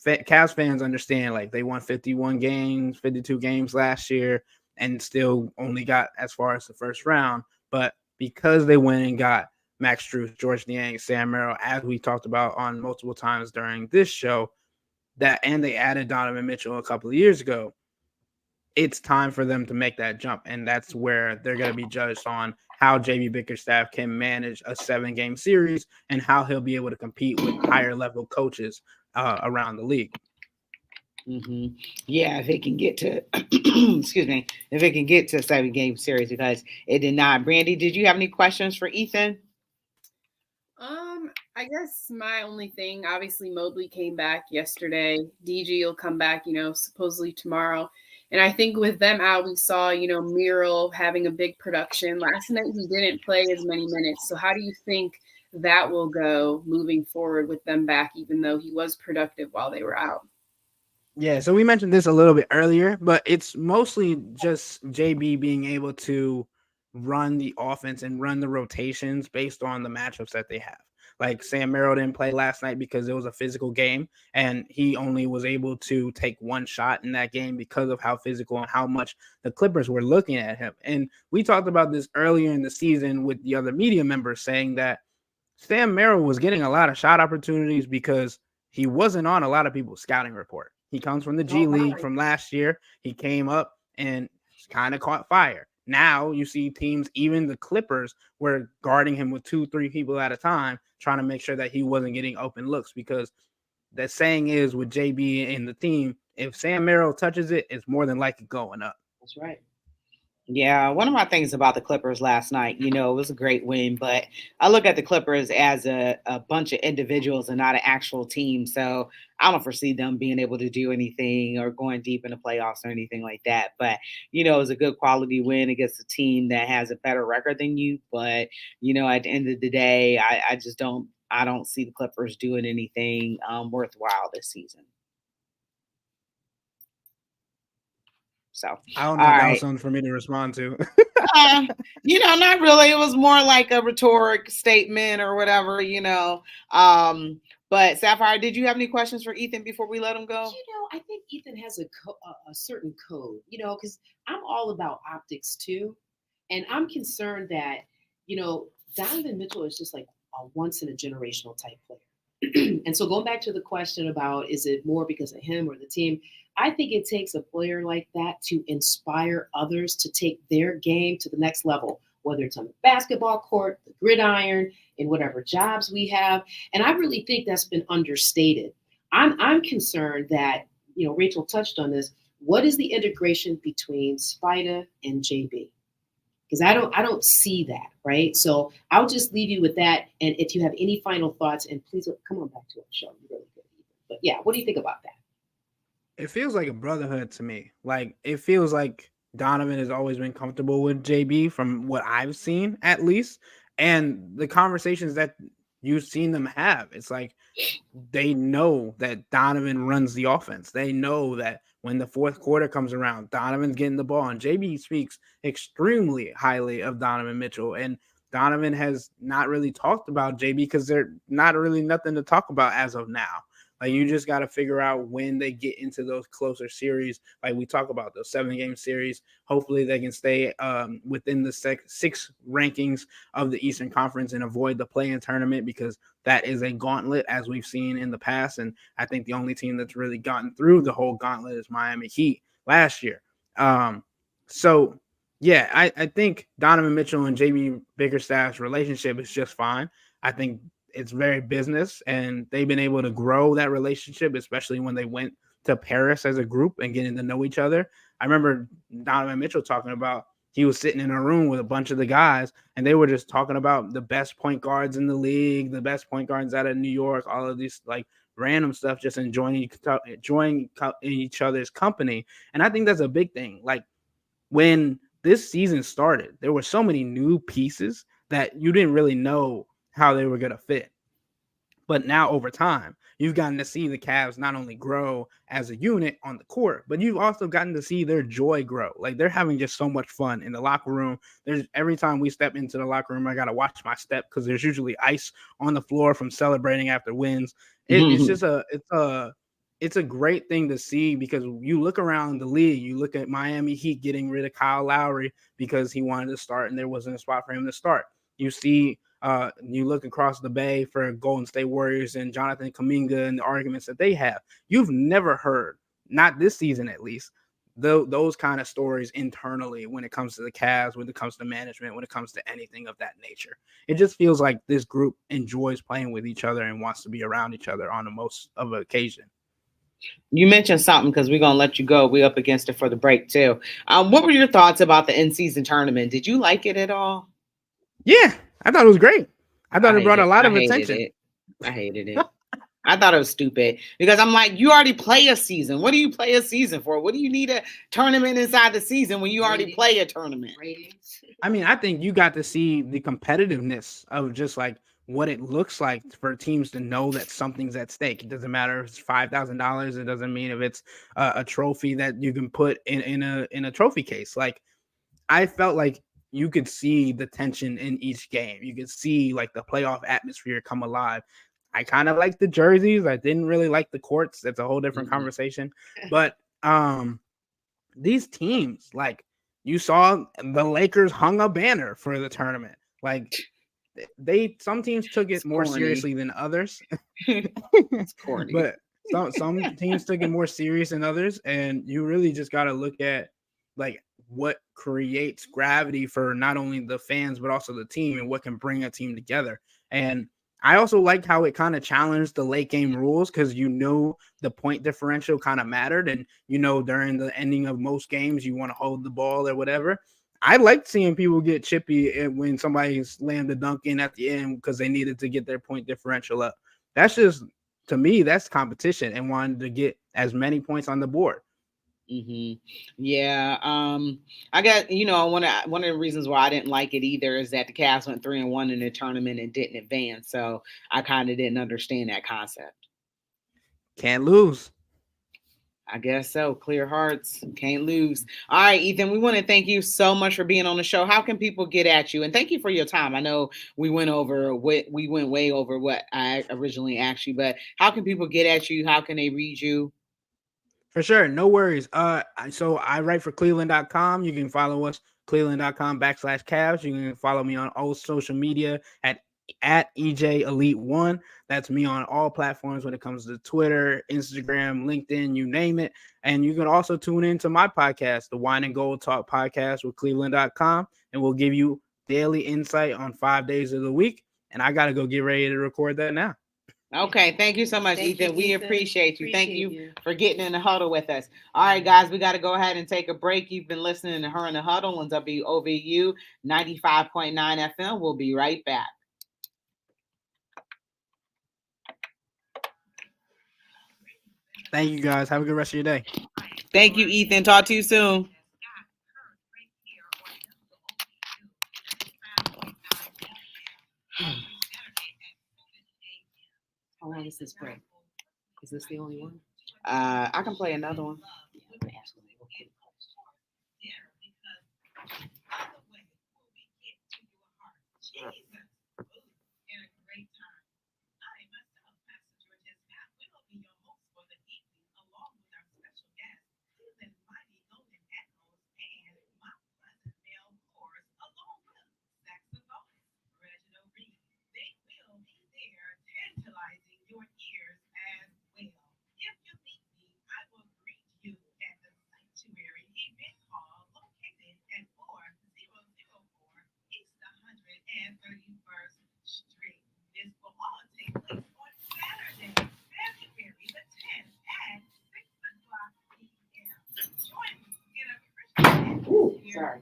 Cavs fans understand, like, they won 51 games, 52 games last year, and still only got as far as the first round. But because they went and got Max Strus, George Niang, Sam Merrill, as we talked about on multiple times during this show, and they added Donovan Mitchell a couple of years ago, it's time for them to make that jump. And that's where they're going to be judged on how JB Bickerstaff can manage a 7-game series and how he'll be able to compete with higher level coaches around the league. hmm Yeah, if it can get to, excuse me, if it can get to a 7-game series, because it did not. Brandy, did you have any questions for Ethan? I guess my only thing, obviously Mobley came back yesterday. DG will come back, supposedly tomorrow. And I think with them out, we saw, Miro having a big production. Last night, he didn't play as many minutes. So how do you think that will go moving forward with them back, even though he was productive while they were out? Yeah, so we mentioned this a little bit earlier, but it's mostly just JB being able to run the offense and run the rotations based on the matchups that they have. Like Sam Merrill didn't play last night because it was a physical game, and he only was able to take one shot in that game because of how physical and how much the Clippers were looking at him. And we talked about this earlier in the season with the other media members saying that Sam Merrill was getting a lot of shot opportunities because he wasn't on a lot of people's scouting report. He comes from the G Oh, League right. from last year. He came up and kind of caught fire. Now you see teams, even the Clippers, were guarding him with 2, 3 people at a time, trying to make sure that he wasn't getting open looks because the saying is with JB and the team, if Sam Merrill touches it, it's more than likely going up. That's right. Yeah, one of my things about the Clippers last night, it was a great win, but I look at the Clippers as a bunch of individuals and not an actual team. So I don't foresee them being able to do anything or going deep in the playoffs or anything like that. But, it was a good quality win against a team that has a better record than you. But, at the end of the day, I just don't see the Clippers doing anything worthwhile this season. So, I don't know all if that was right. something for me to respond to. Not really. It was more like a rhetoric statement or whatever, But Sapphire, did you have any questions for Ethan before we let him go? I think Ethan has a certain code, because I'm all about optics too. And I'm concerned that, Donovan Mitchell is just like a once in a generational type player. And so going back to the question about is it more because of him or the team, I think it takes a player like that to inspire others to take their game to the next level, whether it's on the basketball court, the gridiron, in whatever jobs we have. And I really think that's been understated. I'm concerned that, Rachel touched on this. What is the integration between Spida and JB? Because I don't see that, right? So I'll just leave you with that. And if you have any final thoughts, and please come on back to our show. You're really good. But yeah, what do you think about that? It feels like a brotherhood to me. Like it feels like Donovan has always been comfortable with JB from what I've seen, at least, and the conversations that you've seen them have. It's like they know that Donovan runs the offense. They know that when the fourth quarter comes around, Donovan's getting the ball, and JB speaks extremely highly of Donovan Mitchell. And Donovan has not really talked about JB because there's not really nothing to talk about as of now. Like you just got to figure out when they get into those closer series, like we talk about those 7-game series. Hopefully, they can stay within the six rankings of the Eastern Conference and avoid the play-in tournament because that is a gauntlet as we've seen in the past. And I think the only team that's really gotten through the whole gauntlet is Miami Heat last year. So yeah, I think Donovan Mitchell and JB Bickerstaff's relationship is just fine. I think it's very business, and they've been able to grow that relationship, especially when they went to Paris as a group and getting to know each other. I remember Donovan Mitchell talking about he was sitting in a room with a bunch of the guys, and they were just talking about the best point guards in the league, the best point guards out of New York, all of these like random stuff, just enjoying each other's company. And I think that's a big thing. Like when this season started, there were so many new pieces that you didn't really know how they were going to fit. But now over time, you've gotten to see the Cavs not only grow as a unit on the court, but you've also gotten to see their joy grow. Like they're having just so much fun in the locker room. There's every time we step into the locker room, I got to watch my step because there's usually ice on the floor from celebrating after wins. It's a great thing to see because you look around the league, you look at Miami Heat getting rid of Kyle Lowry because he wanted to start and there wasn't a spot for him to start. You see, you look across the bay for Golden State Warriors and Jonathan Kuminga and the arguments that they have. You've never heard, not this season at least, those kind of stories internally when it comes to the Cavs, when it comes to management, when it comes to anything of that nature. It just feels like this group enjoys playing with each other and wants to be around each other on the most of an occasion. You mentioned something because we're gonna let you go. We're up against it for the break too. What were your thoughts about the in-season tournament? Did you like it at all? Yeah, I thought it was great. I thought it brought a lot I of hated attention. it. I hated it. I thought it was stupid because I'm like, you already play a season. What do you play a season for? What do you need a tournament inside the season when you already play a tournament? Ratings. I mean, I think you got to see the competitiveness of just like what it looks like for teams to know that something's at stake. It doesn't matter if it's $5,000. It doesn't mean if it's a trophy that you can put in a trophy case. Like I felt like you could see the tension in each game. You could see like the playoff atmosphere come alive. I kind of like the jerseys. I didn't really like the courts. That's a whole different conversation. But these teams, like you saw the Lakers hung a banner for the tournament. Like some teams took it more corny. seriously than others. It's corny. But some teams took it more serious than others, and you really just got to look at like what creates gravity for not only the fans but also the team and what can bring a team together. And I also liked how it kind of challenged the late game rules because you knew the point differential kind of mattered, and during the ending of most games you want to hold the ball or whatever. I liked seeing people get chippy when somebody slammed the dunk in at the end because they needed to get their point differential up. That's just, to me, that's competition and wanting to get as many points on the board. Yeah. I got, one of the reasons why I didn't like it either is that the Cavs went 3-1 in the tournament and didn't advance. So I kind of didn't understand that concept. Can't lose. I guess so. Clear hearts, can't lose. All right, Ethan, we want to thank you so much for being on the show. How can people get at you? And thank you for your time. I know we went way over what I originally asked you, but how can people get at you? How can they read you? For sure. No worries. So I write for Cleveland.com. You can follow us, Cleveland.com/Cavs. You can follow me on all social media at EJ Elite One. That's me on all platforms when it comes to Twitter, Instagram, LinkedIn, you name it. And you can also tune into my podcast, the Wine and Gold Talk podcast with Cleveland.com, and we'll give you daily insight on 5 days of the week. And I got to go get ready to record that now. Okay, thank you so much, Thank Ethan. you, We Ethan. appreciate you. Thank Appreciate you you. for getting in the huddle with us. All right, guys, we got to go ahead and take a break. You've been listening to Her in the Huddle on WOVU 95.9 FM. We'll be right back. Thank you, guys. Have a good rest of your day. Thank you, Ethan. Talk to you soon. How long is this break? Is this the only one? I can play another one. Ooh, sorry.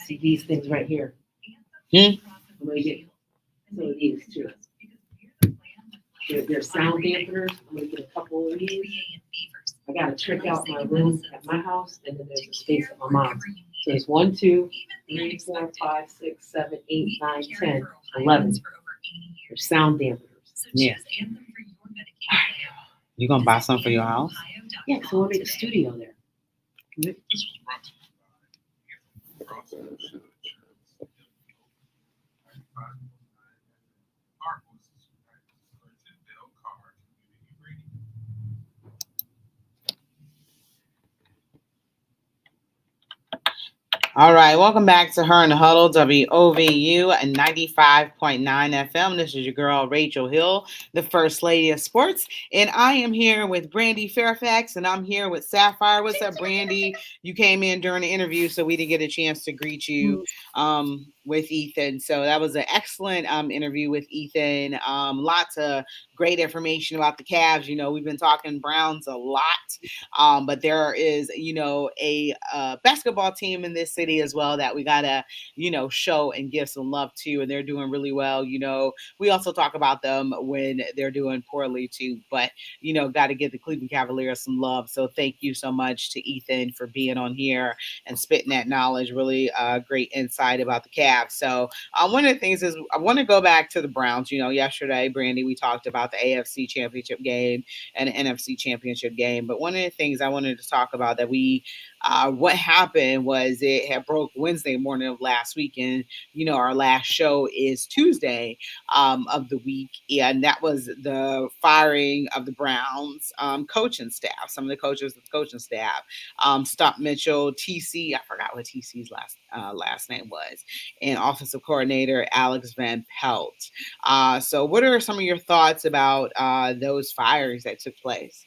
See these things right here. I'm gonna get some of these too. They're sound dampeners. I'm gonna get a couple of these. I gotta trick out my room at my house, and then there's a space at my mom's. So there's 1, 2, 3, 4, 5, 6, 7, 8, 9, 10, 11. They're sound dampeners. Yeah. You gonna buy some for your house? Yeah, because I want to make a studio there. This was brought to you by Anthony Our voices unite. Bell Car Community Radio. All right, welcome back to Her in the Huddle, WOVU and 95.9 FM. This is your girl, Rachel Hill, the First Lady of Sports. And I am here with Brandy Fairfax, and I'm here with Sapphire. What's up, Brandy? You came in during the interview, so we didn't get a chance to greet you. with Ethan. So that was an excellent interview with Ethan. Lots of great information about the Cavs. We've been talking Browns a lot, but there is, a basketball team in this city as well that we gotta, show and give some love to, and they're doing really well. We also talk about them when they're doing poorly too, but got to give the Cleveland Cavaliers some love. So thank you so much to Ethan for being on here and spitting that knowledge. Really great insight about the Cavs. So one of the things is I want to go back to the Browns. Yesterday, Brandy, we talked about the AFC Championship game and the NFC Championship game. But one of the things I wanted to talk about that what happened was it had broke Wednesday morning of last week, and our last show is Tuesday of the week, and that was the firing of the Browns coaching staff. Some of the coaches of the coaching staff, Stump Mitchell, TC. I forgot what TC's last name was, and offensive coordinator Alex Van Pelt. So, what are some of your thoughts about those firings that took place?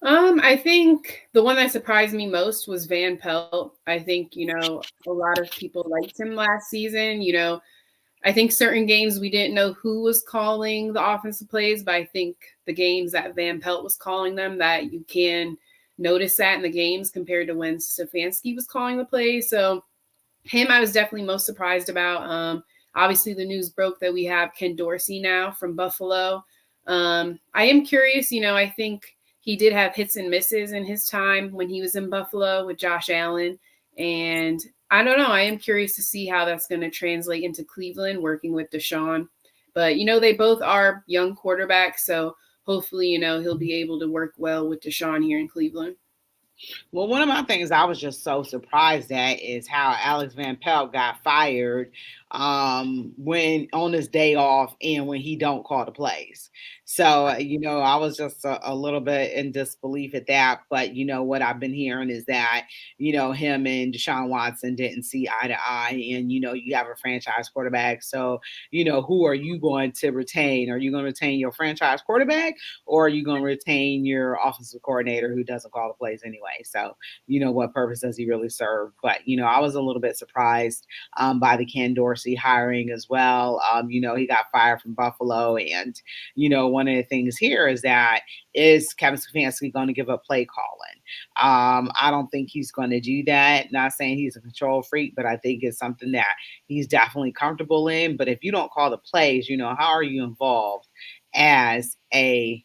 I think the one that surprised me most was Van Pelt. I think, a lot of people liked him last season. I think certain games we didn't know who was calling the offensive plays, but I think the games that Van Pelt was calling them, that you can notice that in the games compared to when Stefanski was calling the plays. So him, I was definitely most surprised about. Obviously, the news broke that we have Ken Dorsey now from Buffalo. I am curious, I think he did have hits and misses in his time when he was in Buffalo with Josh Allen. And I don't know. I am curious to see how that's going to translate into Cleveland working with Deshaun. But, they both are young quarterbacks. So hopefully, he'll be able to work well with Deshaun here in Cleveland. Well, one of my things I was just so surprised at is how Alex Van Pelt got fired when on his day off and when he don't call the plays. So, I was just a little bit in disbelief at that. But, what I've been hearing is that, him and Deshaun Watson didn't see eye to eye. And, you have a franchise quarterback. So, who are you going to retain? Are you going to retain your franchise quarterback, or are you going to retain your offensive coordinator who doesn't call the plays anyway? So, what purpose does he really serve? But, I was a little bit surprised by the Ken Dorsey hiring as well. He got fired from Buffalo. And, one of the things here is that is Kevin Stefanski going to give up play calling? I don't think he's going to do that. Not saying he's a control freak, but I think it's something that he's definitely comfortable in. But if you don't call the plays, how are you involved as a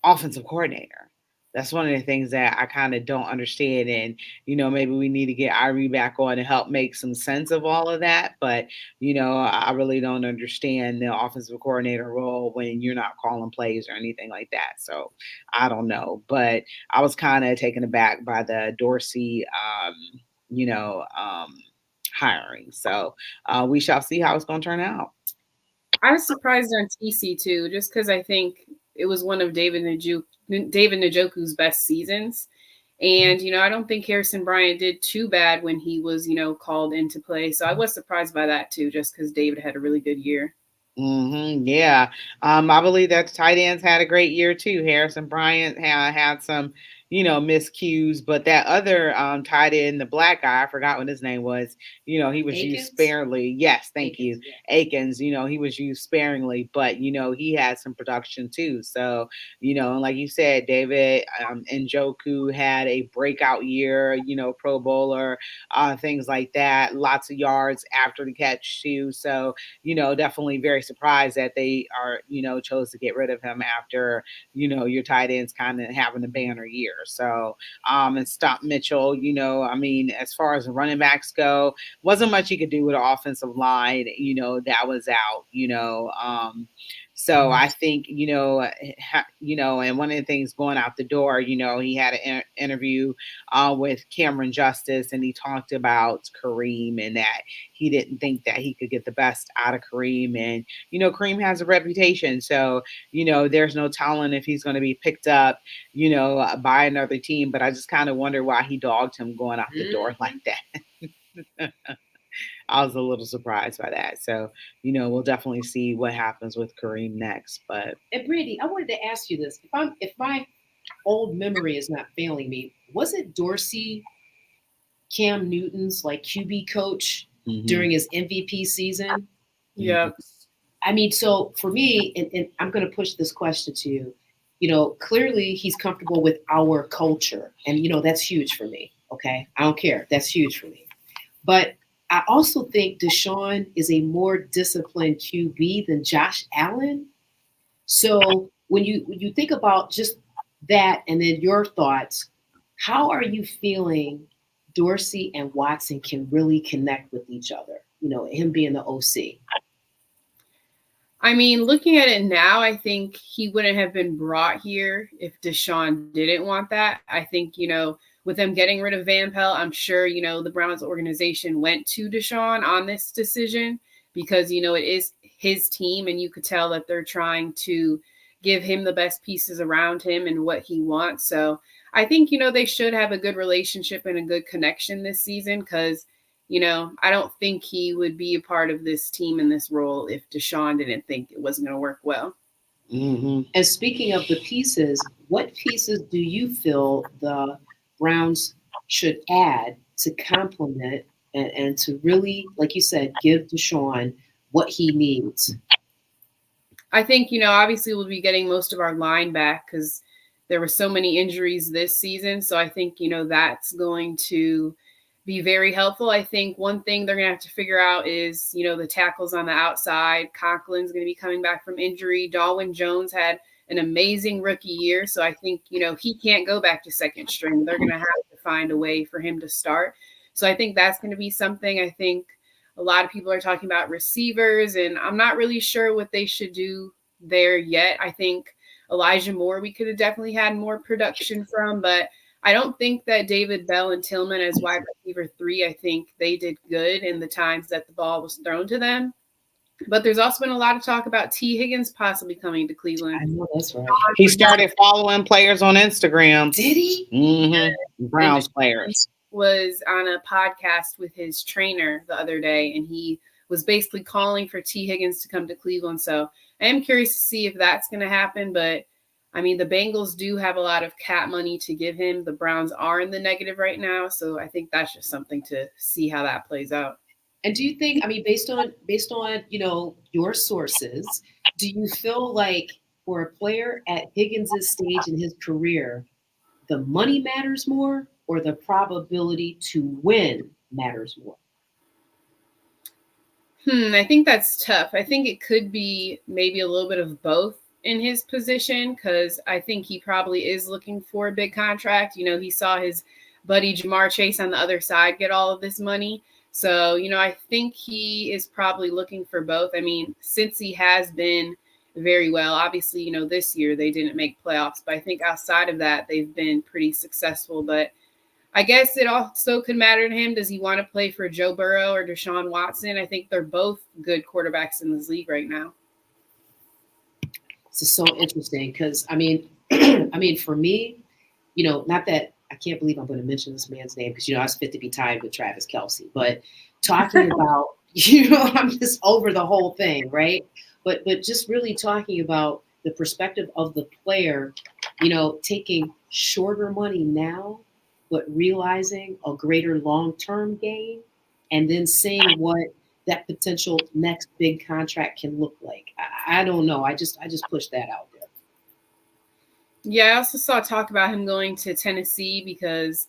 offensive coordinator? That's one of the things that I kind of don't understand. And, maybe we need to get Irie back on to help make some sense of all of that. But, I really don't understand the offensive coordinator role when you're not calling plays or anything like that. So I don't know. But I was kind of taken aback by the Dorsey, hiring. So we shall see how it's going to turn out. I was surprised on TC too, just because I think it was one of David Njoku's best seasons. And, I don't think Harrison Bryant did too bad when he was, called into play. So I was surprised by that too, just because David had a really good year. Yeah. I believe that tight ends had a great year too. Harrison Bryant had some, miscues, but that other tight end, the black guy, I forgot what his name was, he was used sparingly. Yes, thank you. Akins, he was used sparingly, but he had some production too. So, and like you said, David Njoku had a breakout year, Pro Bowler, things like that, lots of yards after the catch too. So, definitely very surprised that they are, chose to get rid of him after, your tight ends kind of having a banner year. So, and Stump Mitchell, as far as the running backs go, wasn't much he could do with the offensive line, that was out, so I think, and one of the things going out the door, he had an interview with Cameron Justice, and he talked about Kareem and that he didn't think that he could get the best out of Kareem. And, Kareem has a reputation. So, there's no telling if he's going to be picked up, by another team. But I just kind of wonder why he dogged him going out the door like that. I was a little surprised by that. So, we'll definitely see what happens with Kareem next. But And Brandy, I wanted to ask you this. If my old memory is not failing me, was it Dorsey Cam Newton's like QB coach Mhm. during his MVP season. Yeah. I mean, so for me, and I'm going to push this question to you. You know, clearly he's comfortable with our culture, and you know that's huge for me. Okay, I don't care. That's huge for me. But I also think Deshaun is a more disciplined QB than Josh Allen. So when you think about just that, and then your thoughts, how are you feeling? Dorsey and Watson can really connect with each other. You know, him being the OC. I mean, looking at it now, I think he wouldn't have been brought here if Deshaun didn't want that. I think, with them getting rid of Van Pelt, I'm sure, the Browns organization went to Deshaun on this decision because, it is his team and you could tell that they're trying to give him the best pieces around him and what he wants. So I think, they should have a good relationship and a good connection this season because I don't think he would be a part of this team in this role if Deshaun didn't think it wasn't going to work well. Mhm. And speaking of the pieces, what pieces do you feel the Browns should add to complement and to really, like you said, give Deshaun what he needs? I think, obviously we'll be getting most of our line back because there were so many injuries this season. So I think, that's going to be very helpful. I think one thing they're going to have to figure out is, the tackles on the outside. Conklin's going to be coming back from injury. Darwin Jones had an amazing rookie year. So I think, he can't go back to second string. They're going to have to find a way for him to start. So I think that's going to be something. I think a lot of people are talking about receivers, and I'm not really sure what they should do there yet. I think Elijah Moore, we could have definitely had more production from, but I don't think that David Bell and Tillman as wide receiver 3, I think they did good in the times that the ball was thrown to them. But there's also been a lot of talk about T. Higgins possibly coming to Cleveland. I know that's right. He started following players on Instagram. Did he? Mm-hmm. Browns players. Was on a podcast with his trainer the other day, and he was basically calling for T. Higgins to come to Cleveland. So I am curious to see if that's going to happen. But I mean, the Bengals do have a lot of cap money to give him. The Browns are in the negative right now, so I think that's just something to see how that plays out. And do you think, I mean, based on your sources, do you feel like for a player at Higgins' stage in his career, the money matters more or the probability to win matters more? I think that's tough. I think it could be maybe a little bit of both in his position because I think he probably is looking for a big contract. He saw his buddy Jamar Chase on the other side get all of this money. So, I think he is probably looking for both. I mean, since he has been very well, obviously, this year they didn't make playoffs, but I think outside of that, they've been pretty successful. But I guess it also could matter to him. Does he want to play for Joe Burrow or Deshaun Watson? I think they're both good quarterbacks in this league right now. This is so interesting because I mean, I mean, for me, not that I can't believe I'm going to mention this man's name because I was fit to be tied with Travis Kelce, but talking about I'm just over the whole thing, right? But just really talking about the perspective of the player, taking shorter money now, but realizing a greater long-term gain, and then seeing what that potential next big contract can look like. I don't know. I just push that out there. Yeah, I also saw talk about him going to Tennessee because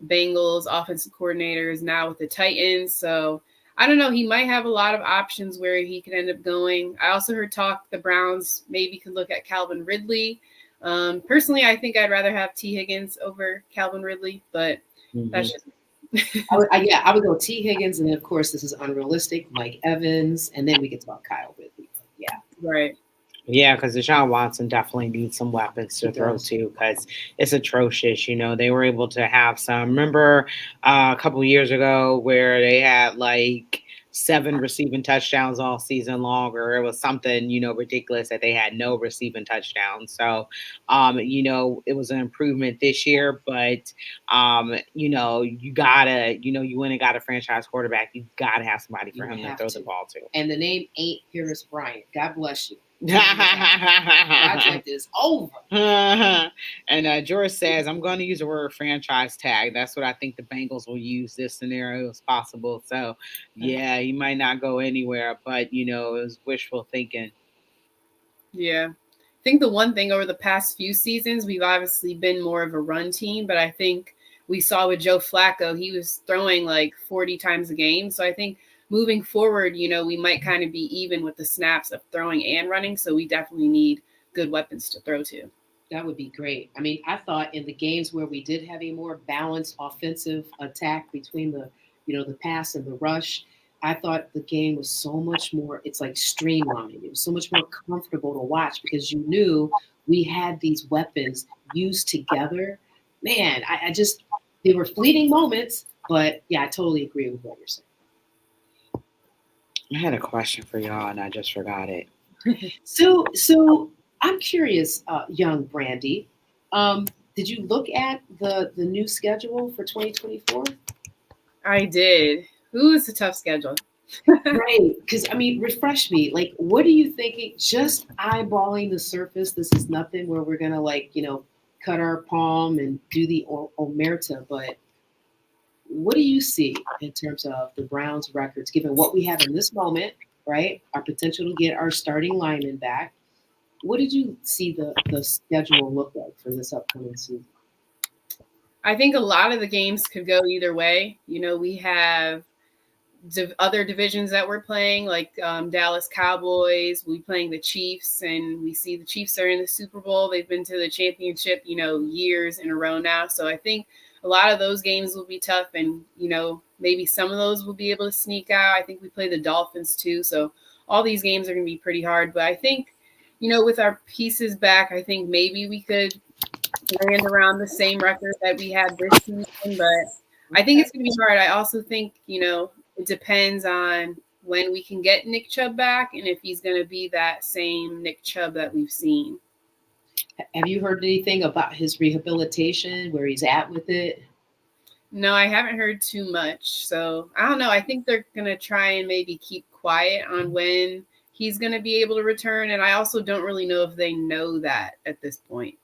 Bengals offensive coordinator is now with the Titans. So I don't know. He might have a lot of options where he could end up going. I also heard talk the Browns maybe could look at Calvin Ridley. Personally, I think I'd rather have T. Higgins over Calvin Ridley, but that's just I would go T. Higgins, and then of course this is unrealistic. Mike Evans, and then we can talk Kyle Ridley. Yeah, right. Yeah, because Deshaun Watson definitely needs some weapons to throw to because it's atrocious. They were able to have some. Remember a couple years ago where they had like 7 receiving touchdowns all season long, or it was something, ridiculous that they had no receiving touchdowns. So, it was an improvement this year, but, you gotta, you went and got a franchise quarterback. You gotta have somebody for him to throw the ball to. And the name ain't Harris Bryant. God bless you. Project is over. And George says, I'm going to use the word franchise tag. That's what I think the Bengals will use this scenario as possible. So, yeah, he might not go anywhere, but, it was wishful thinking. Yeah. I think the one thing over the past few seasons, we've obviously been more of a run team, but I think we saw with Joe Flacco, he was throwing like 40 times a game. So I think moving forward, we might kind of be even with the snaps of throwing and running. So we definitely need good weapons to throw to. That would be great. I mean, I thought in the games where we did have a more balanced offensive attack between the pass and the rush, I thought the game was so much more, it's like streamlined. It was so much more comfortable to watch because you knew we had these weapons used together. Man, I just, they were fleeting moments, but yeah, I totally agree with what you're saying. I had a question for y'all and I just forgot it. So I'm curious, young Brandy. Did you look at the new schedule for 2024? I did. Ooh, it's a tough schedule. Right, because I mean, refresh me. Like, what are you thinking? Just eyeballing the surface. This is nothing where we're gonna cut our palm and do the omerta. But what do you see in terms of the Browns' records, given what we have in this moment, right? Our potential to get our starting lineman back. What did you see the schedule look like for this upcoming season? I think a lot of the games could go either way. We have other divisions that we're playing, like Dallas Cowboys. We playing the Chiefs, and we see the Chiefs are in the Super Bowl. They've been to the championship, years in a row now. So I think a lot of those games will be tough, and maybe some of those will be able to sneak out. I think we play the Dolphins too, so all these games are going to be pretty hard. But I think, with our pieces back, I think maybe we could land around the same record that we had this season, but I think it's going to be hard. I also think, it depends on when we can get Nick Chubb back and if he's going to be that same Nick Chubb that we've seen. Have you heard anything about his rehabilitation, where he's at with it? No, I haven't heard too much. So I don't know. I think they're going to try and maybe keep quiet on when he's going to be able to return. And I also don't really know if they know that at this point.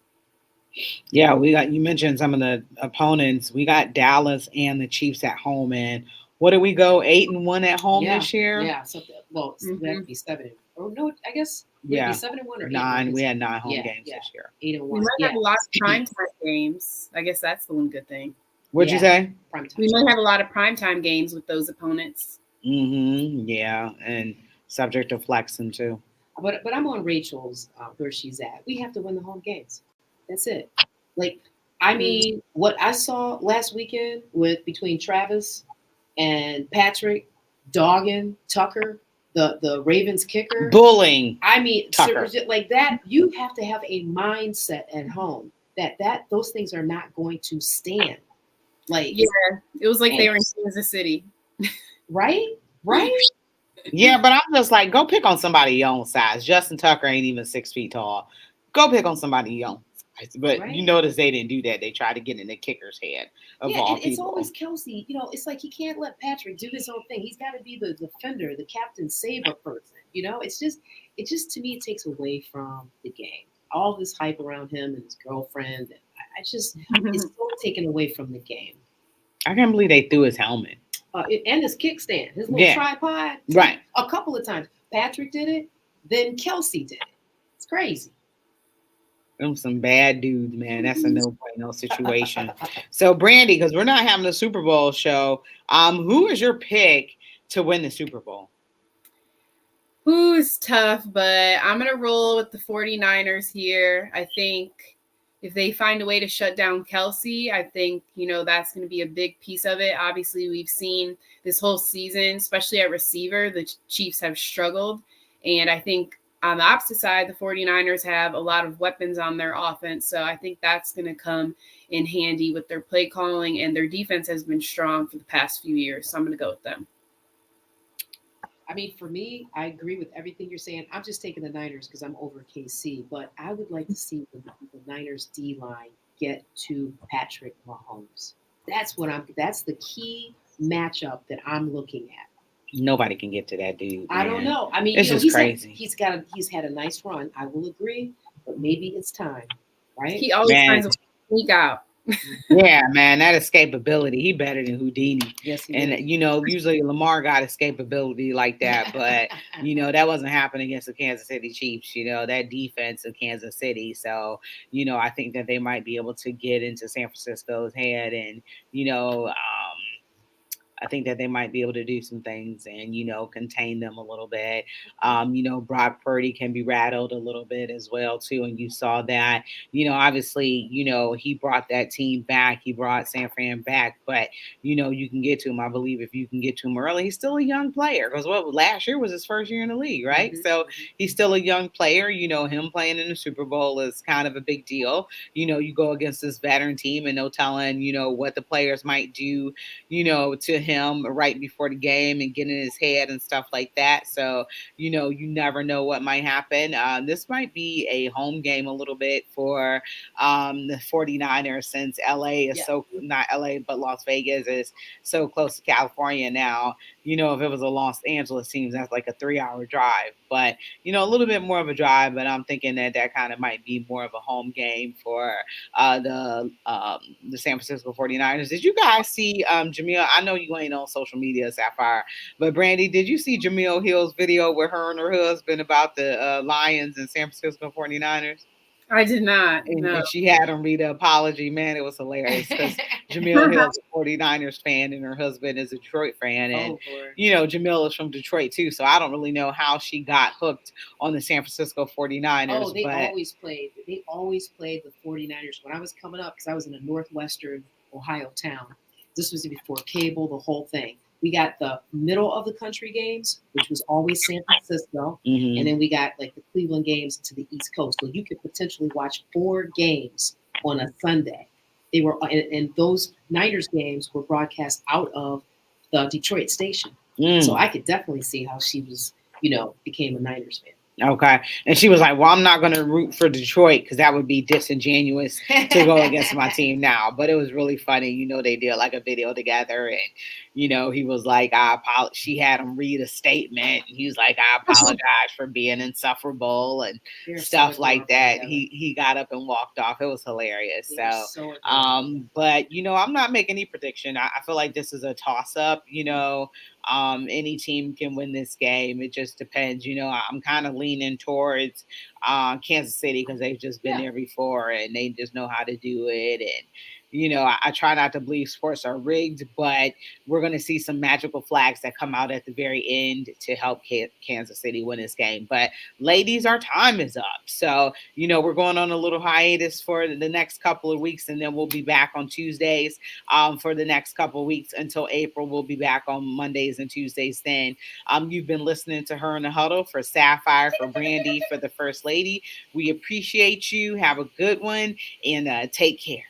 Yeah, you mentioned some of the opponents. We got Dallas and the Chiefs at home, and what did we go 8-1 at home this year? Yeah, something. Well, that would be 7. Or no, I guess would be 7-1 or 9. We had 9 home games this year. 8-1. We might have a lot of primetime games. I guess that's the one good thing. What'd you say? Primetime. We might have a lot of primetime games with those opponents. Yeah, and subject to flexing too. But I'm on Rachel's where she's at. We have to win the home games. That's it. Like, I mean, what I saw last weekend between Travis and Patrick, dogging Tucker, the Ravens kicker, bullying. I mean, Tucker. like that. You have to have a mindset at home that those things are not going to stand. Like, yeah, it was like they were in Kansas City, right? Yeah, but I'm just like, go pick on somebody your own size. Justin Tucker ain't even 6 feet tall. Go pick on somebody your own size. But you notice they didn't do that. They tried to get in the kicker's head of all people. It's always Kelsey. It's like he can't let Patrick do his own thing. He's got to be the defender, the captain, saver person. It's just to me, it takes away from the game. All this hype around him and his girlfriend. It's so taken away from the game. I can't believe they threw his helmet. And his kickstand, his little tripod. Right. A couple of times. Patrick did it, then Kelsey did it. It's crazy. Them some bad dudes, man. That's a no situation. So, Brandy, because we're not having a Super Bowl show, who is your pick to win the Super Bowl? Who's tough, but I'm going to roll with the 49ers here. I think if they find a way to shut down Kelsey, I think, that's going to be a big piece of it. Obviously, we've seen this whole season, especially at receiver, the Chiefs have struggled. And I think on the opposite side, the 49ers have a lot of weapons on their offense. So I think that's going to come in handy with their play calling, and their defense has been strong for the past few years. So I'm going to go with them. I mean, for me, I agree with everything you're saying. I'm just taking the Niners because I'm over KC, but I would like to see the Niners D-line get to Patrick Mahomes. That's the key matchup that I'm looking at. Nobody can get to that dude. I don't man. know. I mean, It's just crazy. He's had a nice run. I will agree, but maybe it's time, right? He always Man. finds a way to sneak out. Yeah, man, that escapability. He better than Houdini. Yes, he And is. usually Lamar got escapability like that, but that wasn't happening against the Kansas City Chiefs. That defense of Kansas City. So, I think that they might be able to get into San Francisco's head and, I think that they might be able to do some things and, contain them a little bit. Brock Purdy can be rattled a little bit as well, too. And you saw that, obviously, he brought that team back. He brought San Fran back, but, you can get to him. I believe if you can get to him early, he's still a young player because last year was his first year in the league, right? Mhm. So he's still a young player. Him playing in the Super Bowl is kind of a big deal. You go against this veteran team and no telling, what the players might do, to him right before the game and get in his head and stuff like that. So, you never know what might happen. This might be a home game a little bit for the 49ers since LA is not LA, but Las Vegas is so close to California now. If it was a Los Angeles team, that's like a 3-hour drive. But, a little bit more of a drive, but I'm thinking that kind of might be more of a home game for the San Francisco 49ers. Did you guys see Jamil? I know you ain't on social media, Sapphire, but Brandy, did you see Jamil Hill's video with her and her husband about the Lions and San Francisco 49ers? I did not. No. And she had him read an apology. Man, it was hilarious because Jamil Hill's a 49ers fan and her husband is a Detroit fan. And, Jamil is from Detroit too. So I don't really know how she got hooked on the San Francisco 49ers. Oh, they always played the 49ers when I was coming up because I was in a northwestern Ohio town. This was before cable, the whole thing. We got the middle of the country games, which was always San Francisco. Mm-hmm. And then we got like the Cleveland games to the East Coast. So you could potentially watch 4 games on a Sunday. They were, and those Niners games were broadcast out of the Detroit station. So I could definitely see how she was, became a Niners fan. Okay. And she was like, well, I'm not going to root for Detroit because that would be disingenuous to go against my team now. But it was really funny. They did like a video together and, he was like, she had him read a statement. And he was like, I apologize for being insufferable and stuff like that. He got up and walked off. It was hilarious. But, I'm not making any prediction. I feel like this is a toss up, any team can win this game. It just depends. I'm kind of leaning towards Kansas City because they've just been there before and they just know how to do it. And, I try not to believe sports are rigged, but we're going to see some magical flags that come out at the very end to help Kansas City win this game. But ladies, our time is up. So, we're going on a little hiatus for the next couple of weeks, and then we'll be back on Tuesdays for the next couple of weeks until April. We'll be back on Mondays and Tuesdays then. You've been listening to Her in the Huddle for Sapphire, for Brandy, for the First Lady. We appreciate you. Have a good one and take care.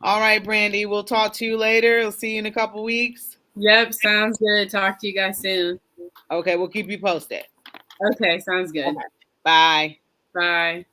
All right, Brandy, we'll talk to you later. We'll see you in a couple weeks. Yep, sounds good. Talk to you guys soon. Okay, we'll keep you posted. Okay, sounds good. Okay. Bye. Bye.